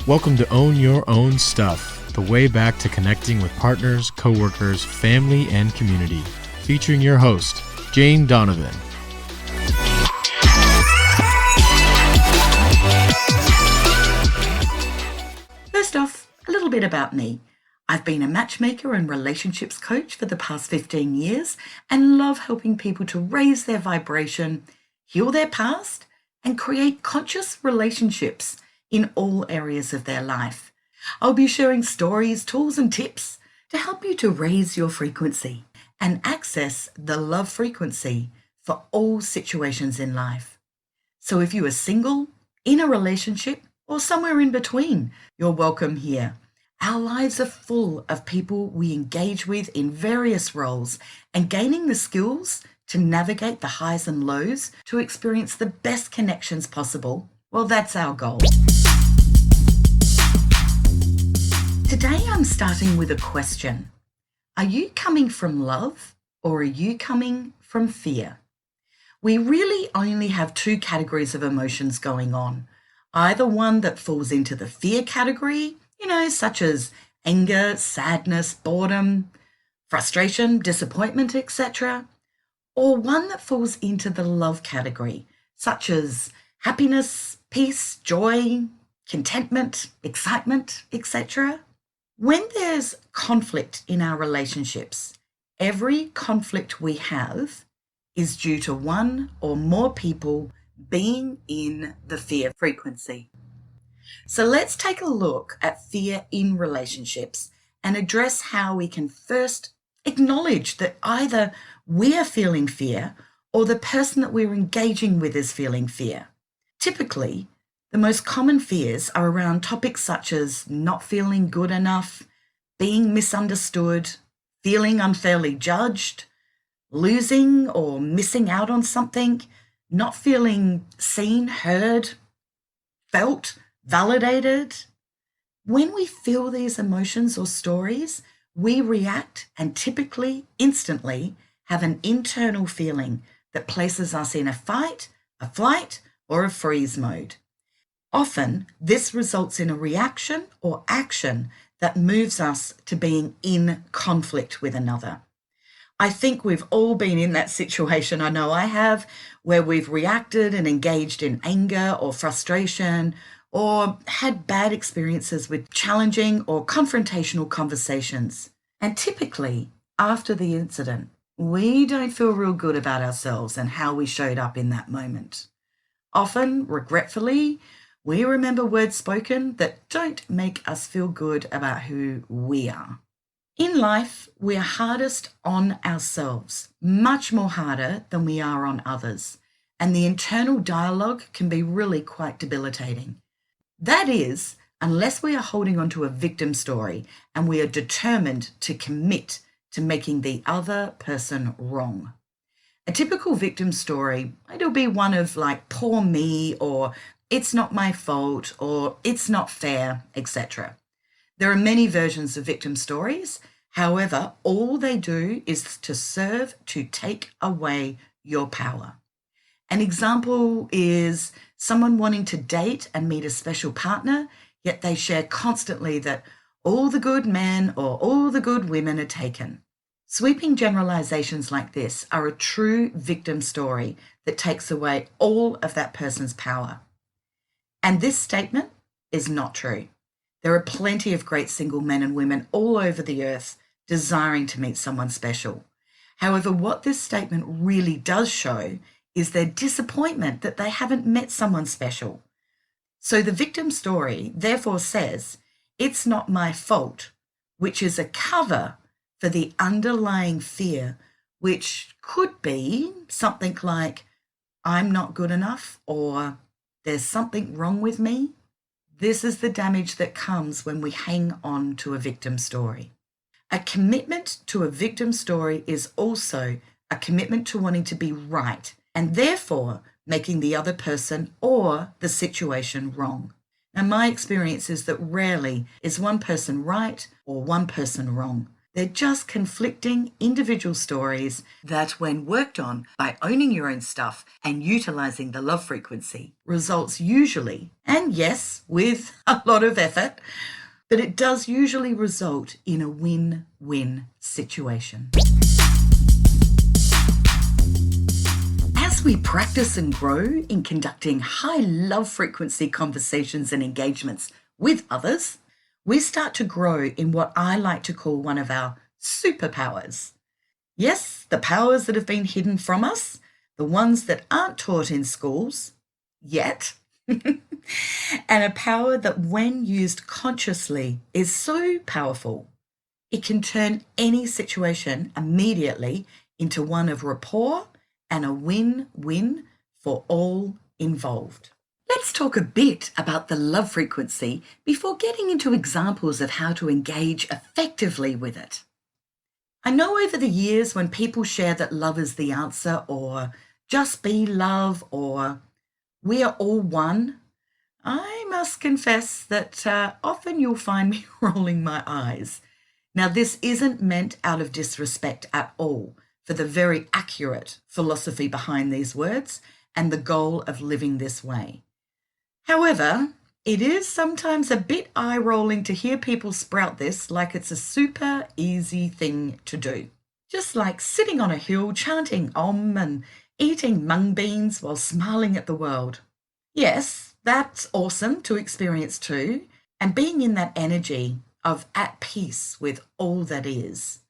Welcome to Own Your Own Stuff, the way back to connecting with partners, coworkers, family, and community. Featuring your host, Jane Donovan. First off, a little bit about me. I've been a matchmaker and relationships coach for the past 15 years and love helping people to raise their vibration, heal their past, and create conscious relationships in all areas of their life. I'll be sharing stories, tools, and tips to help you to raise your frequency and access the love frequency for all situations in life. So if you are single, in a relationship, or somewhere in between, you're welcome here. Our lives are full of people we engage with in various roles, and gaining the skills to navigate the highs and lows to experience the best connections possible, well, that's our goal. Today I'm starting with a question. Are you coming from love or are you coming from fear? We really only have two categories of emotions going on. Either one that falls into the fear category, such as anger, sadness, boredom, frustration, disappointment, etc., or one that falls into the love category, such as happiness, peace, joy, contentment, excitement, etc. When there's conflict in our relationships, every conflict we have is due to one or more people being in the fear frequency. So let's take a look at fear in relationships and address how we can first acknowledge that either we are feeling fear or the person that we're engaging with is feeling fear. Typically, the most common fears are around topics such as not feeling good enough, being misunderstood, feeling unfairly judged, losing or missing out on something, not feeling seen, heard, felt, validated. When we feel these emotions or stories, we react and typically instantly have an internal feeling that places us in a fight, a flight, or a freeze mode. Often, this results in a reaction or action that moves us to being in conflict with another. I think we've all been in that situation, I know I have, where we've reacted and engaged in anger or frustration or had bad experiences with challenging or confrontational conversations. And typically, after the incident, we don't feel real good about ourselves and how we showed up in that moment. Often, regretfully, we remember words spoken that don't make us feel good about who we are. In life, we are hardest on ourselves, much more harder than we are on others, and the internal dialogue can be really quite debilitating. That is, unless we are holding on to a victim story and we are determined to commit to making the other person wrong. A typical victim story, it'll be one of like, poor me, or it's not my fault, or it's not fair, etc. There are many versions of victim stories. However, all they do is to serve to take away your power. An example is someone wanting to date and meet a special partner, yet they share constantly that all the good men or all the good women are taken. Sweeping generalizations like this are a true victim story that takes away all of that person's power. And this statement is not true. There are plenty of great single men and women all over the earth desiring to meet someone special. However, what this statement really does show is their disappointment that they haven't met someone special. So the victim story therefore says, it's not my fault, which is a cover for the underlying fear, which could be something like, I'm not good enough, or there's something wrong with me. This is the damage that comes when we hang on to a victim story. A commitment to a victim story is also a commitment to wanting to be right and therefore making the other person or the situation wrong. Now, my experience is that rarely is one person right or one person wrong. They're just conflicting individual stories that, when worked on by owning your own stuff and utilizing the love frequency, results usually, and yes, with a lot of effort, but it does usually result in a win-win situation. As we practice and grow in conducting high love frequency conversations and engagements with others, we start to grow in what I like to call one of our superpowers. Yes, the powers that have been hidden from us, the ones that aren't taught in schools yet, and a power that, when used consciously, is so powerful, it can turn any situation immediately into one of rapport and a win-win for all involved. Let's talk a bit about the love frequency before getting into examples of how to engage effectively with it. I know over the years when people share that love is the answer, or just be love, or we are all one, I must confess that often you'll find me rolling my eyes. Now, this isn't meant out of disrespect at all for the very accurate philosophy behind these words and the goal of living this way. However, it is sometimes a bit eye-rolling to hear people sprout this like it's a super easy thing to do. Just like sitting on a hill chanting Om and eating mung beans while smiling at the world. Yes, that's awesome to experience too, and being in that energy of at peace with all that is.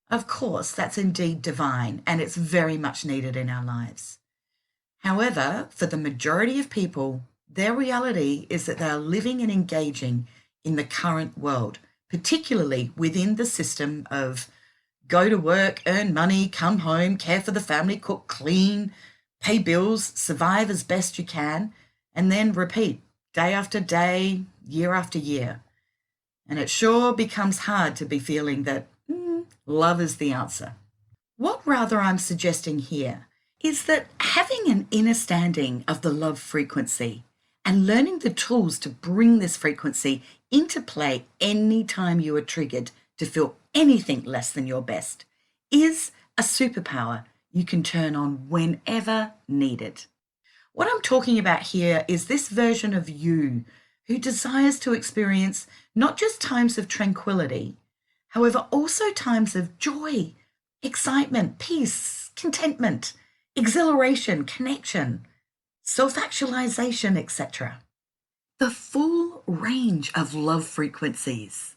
Of course, that's indeed divine, and it's very much needed in our lives. However, for the majority of people, their reality is that they are living and engaging in the current world, particularly within the system of go to work, earn money, come home, care for the family, cook, clean, pay bills, survive as best you can, and then repeat day after day, year after year. And it sure becomes hard to be feeling that love is the answer. What rather I'm suggesting here is that having an understanding of the love frequency and learning the tools to bring this frequency into play anytime you are triggered to feel anything less than your best is a superpower you can turn on whenever needed. What I'm talking about here is this version of you who desires to experience not just times of tranquility, however, also times of joy, excitement, peace, contentment, exhilaration, connection, self-actualization, etc. The full range of love frequencies.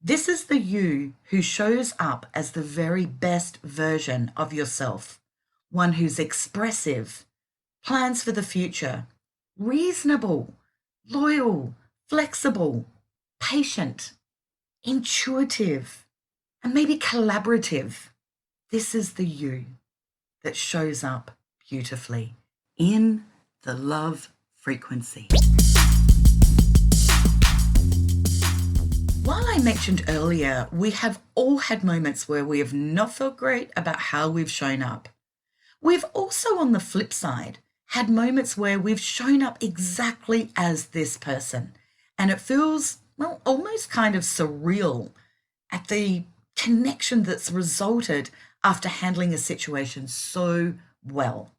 This is the you who shows up as the very best version of yourself, one who's expressive, plans for the future, reasonable, loyal, flexible, patient, intuitive, and maybe collaborative. This is the you that shows up beautifully in the love frequency. While I mentioned earlier, we have all had moments where we have not felt great about how we've shown up. We've also, on the flip side, had moments where we've shown up exactly as this person, and it feels, well, almost kind of surreal at the connection that's resulted after handling a situation so well.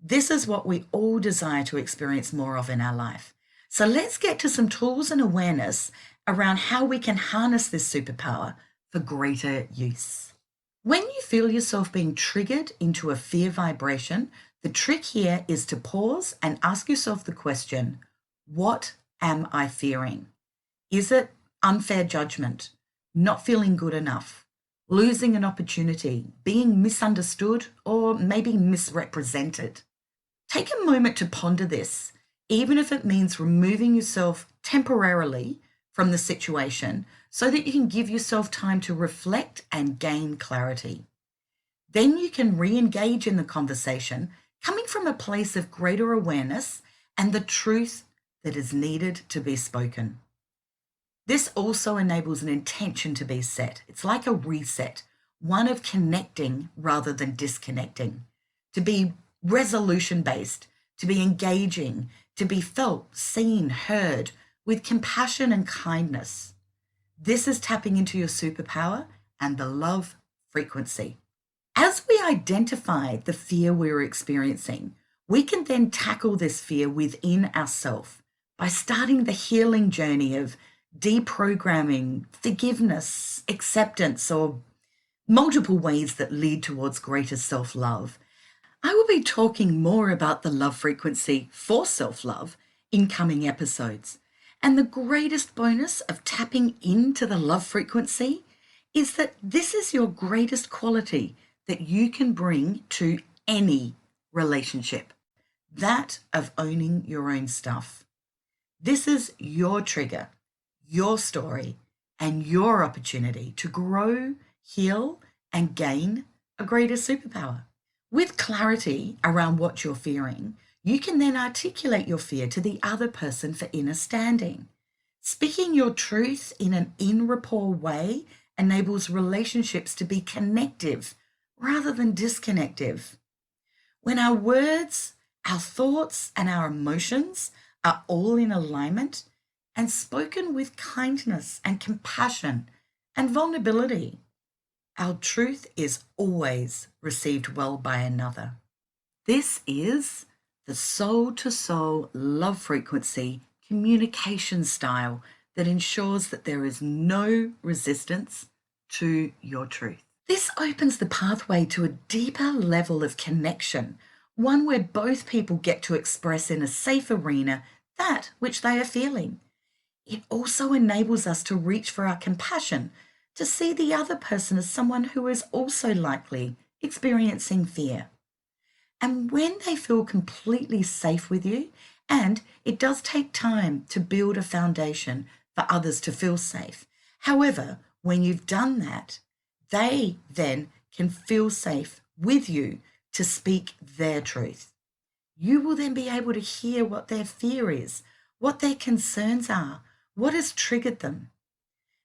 This is what we all desire to experience more of in our life. So let's get to some tools and awareness around how we can harness this superpower for greater use. When you feel yourself being triggered into a fear vibration, the trick here is to pause and ask yourself the question, what am I fearing? Is it unfair judgment, not feeling good enough, losing an opportunity, being misunderstood, or maybe misrepresented? Take a moment to ponder this, even if it means removing yourself temporarily from the situation so that you can give yourself time to reflect and gain clarity. Then you can re-engage in the conversation, coming from a place of greater awareness and the truth that is needed to be spoken. This also enables an intention to be set. It's like a reset, one of connecting rather than disconnecting, to be resolution-based, to be engaging, to be felt, seen, heard with compassion and kindness. This is tapping into your superpower and the love frequency. As we identify the fear we're experiencing, we can then tackle this fear within ourselves by starting the healing journey of deprogramming, forgiveness, acceptance, or multiple ways that lead towards greater self love. I will be talking more about the love frequency for self love in coming episodes. And the greatest bonus of tapping into the love frequency is that this is your greatest quality that you can bring to any relationship, that of owning your own stuff. This is your trigger, your story, and your opportunity to grow, heal, and gain a greater superpower. With clarity around what you're fearing, you can then articulate your fear to the other person for inner standing. Speaking your truth in an in rapport way enables relationships to be connective rather than disconnective. When our words, our thoughts, and our emotions are all in alignment and spoken with kindness and compassion and vulnerability, our truth is always received well by another. This is the soul to soul love frequency communication style that ensures that there is no resistance to your truth. This opens the pathway to a deeper level of connection, one where both people get to express in a safe arena that which they are feeling. It also enables us to reach for our compassion, to see the other person as someone who is also likely experiencing fear. And when they feel completely safe with you, and it does take time to build a foundation for others to feel safe. However, when you've done that, they then can feel safe with you to speak their truth. You will then be able to hear what their fear is, what their concerns are, what has triggered them.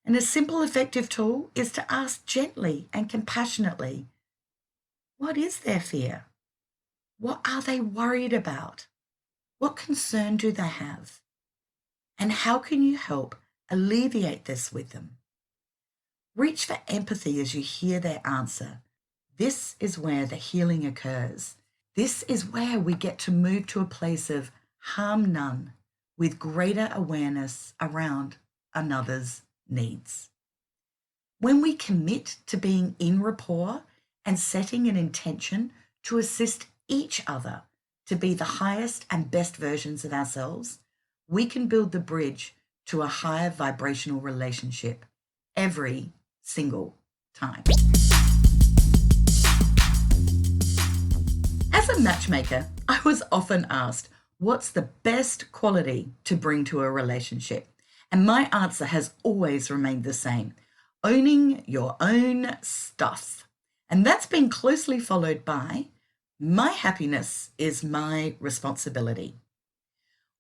And a simple, effective tool is to ask gently and compassionately, what is their fear? What are they worried about? What concern do they have? And how can you help alleviate this with them? Reach for empathy as you hear their answer. This is where the healing occurs. This is where we get to move to a place of harm none with greater awareness around another's needs. When we commit to being in rapport and setting an intention to assist each other to be the highest and best versions of ourselves, we can build the bridge to a higher vibrational relationship every single time. As a matchmaker, I was often asked, what's the best quality to bring to a relationship? And my answer has always remained the same: owning your own stuff. And that's been closely followed by my happiness is my responsibility.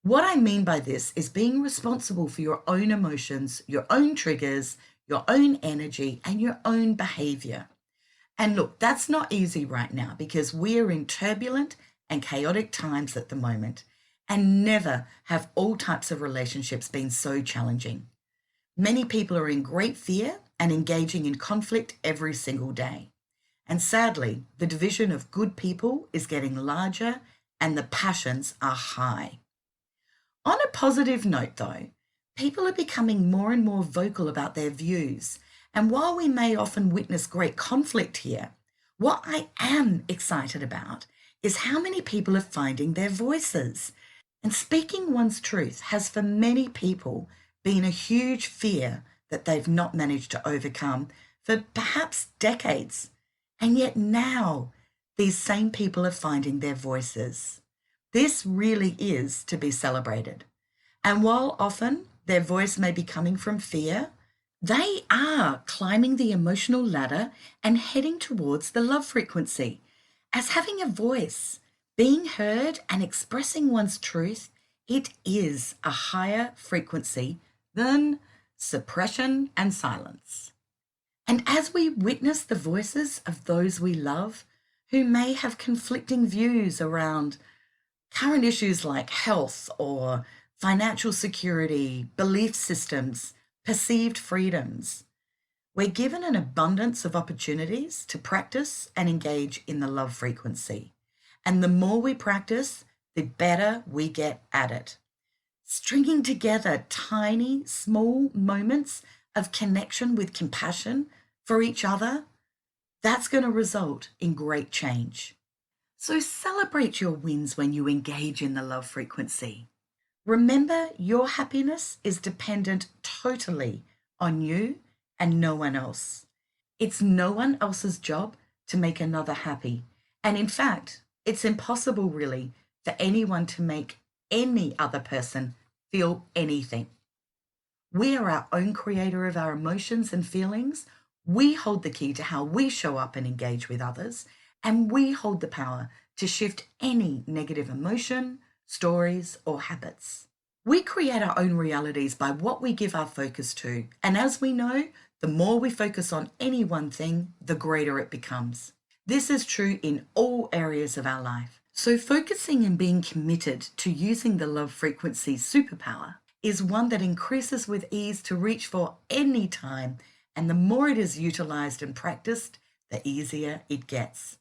What I mean by this is being responsible for your own emotions, your own triggers, your own energy, and your own behavior. And look, that's not easy right now because we are in turbulent and chaotic times at the moment, and never have all types of relationships been so challenging. Many people are in great fear and engaging in conflict every single day. And sadly, the division of good people is getting larger and the passions are high. On a positive note, though, people are becoming more and more vocal about their views. And while we may often witness great conflict here, what I am excited about is how many people are finding their voices. And speaking one's truth has for many people been a huge fear that they've not managed to overcome for perhaps decades. And yet now, these same people are finding their voices. This really is to be celebrated. And while often their voice may be coming from fear, they are climbing the emotional ladder and heading towards the love frequency. As having a voice, being heard and expressing one's truth, it is a higher frequency than suppression and silence. And as we witness the voices of those we love, who may have conflicting views around current issues like health or financial security, belief systems, perceived freedoms, We're given an abundance of opportunities to practice and engage in the love frequency. And the more we practice, the better we get at it. Stringing together tiny, small moments of connection with compassion for each other, that's going to result in great change. So celebrate your wins when you engage in the love frequency. Remember, your happiness is dependent totally on you and no one else. It's no one else's job to make another happy. And in fact, it's impossible really for anyone to make any other person feel anything. We are our own creator of our emotions and feelings. We hold the key to how we show up and engage with others, and we hold the power to shift any negative emotion, stories, or habits. We create our own realities by what we give our focus to, and as we know, the more we focus on any one thing, the greater it becomes. This is true in all areas of our life. So focusing and being committed to using the love frequency superpower is one that increases with ease to reach for any time, and the more it is utilized and practiced, the easier it gets.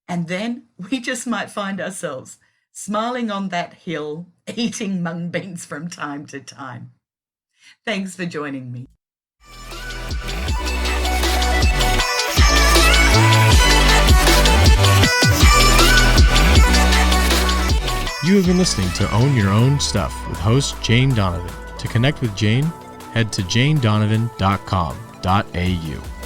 And then we just might find ourselves smiling on that hill, eating mung beans from time to time. Thanks for joining me. You have been listening to Own Your Own Stuff with host Jane Donovan. To connect with Jane, head to janedonovan.com.au.